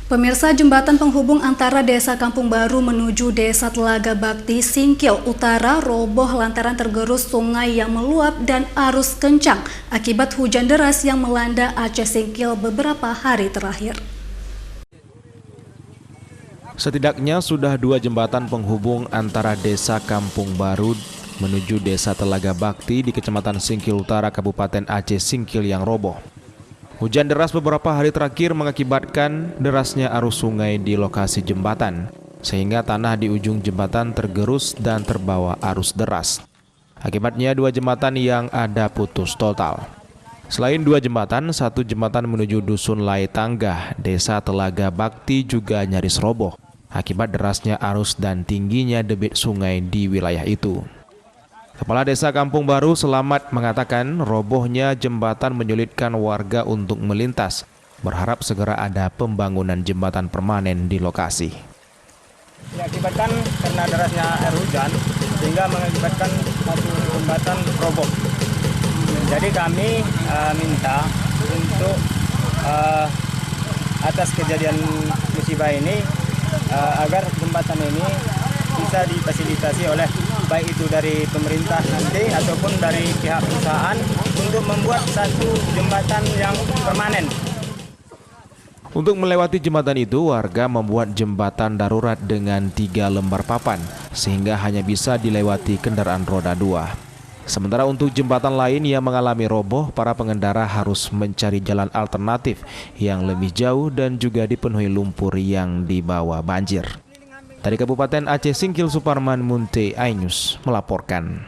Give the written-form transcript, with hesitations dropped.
Pemirsa, jembatan penghubung antara Desa Kampung Baru menuju Desa Telaga Bakti, Singkil Utara roboh lantaran tergerus sungai yang meluap dan arus kencang akibat hujan deras yang melanda Aceh Singkil beberapa hari terakhir. Setidaknya sudah 2 jembatan penghubung antara Desa Kampung Baru menuju Desa Telaga Bakti di Kecamatan Singkil Utara, Kabupaten Aceh Singkil yang roboh. Hujan deras beberapa hari terakhir mengakibatkan derasnya arus sungai di lokasi jembatan, sehingga tanah di ujung jembatan tergerus dan terbawa arus deras. Akibatnya 2 jembatan yang ada putus total. Selain 2 jembatan, 1 jembatan menuju Dusun Lai Tanggah, Desa Telaga Bakti juga nyaris roboh akibat derasnya arus dan tingginya debit sungai di wilayah itu. Kepala Desa Kampung Baru Selamat mengatakan robohnya jembatan menyulitkan warga untuk melintas. Berharap segera ada pembangunan jembatan permanen di lokasi. Diakibatkan karena derasnya air hujan sehingga mengakibatkan satu jembatan roboh. Jadi kami minta untuk atas kejadian musibah ini agar jembatan ini bisa difasilitasi oleh baik itu dari pemerintah nanti ataupun dari pihak perusahaan untuk membuat satu jembatan yang permanen. Untuk melewati jembatan itu, warga membuat jembatan darurat dengan 3 lembar papan sehingga hanya bisa dilewati kendaraan roda 2. Sementara untuk jembatan lain yang mengalami roboh, para pengendara harus mencari jalan alternatif yang lebih jauh dan juga dipenuhi lumpur yang dibawa banjir. Dari Kabupaten Aceh Singkil, Suparman Munte, iNews melaporkan.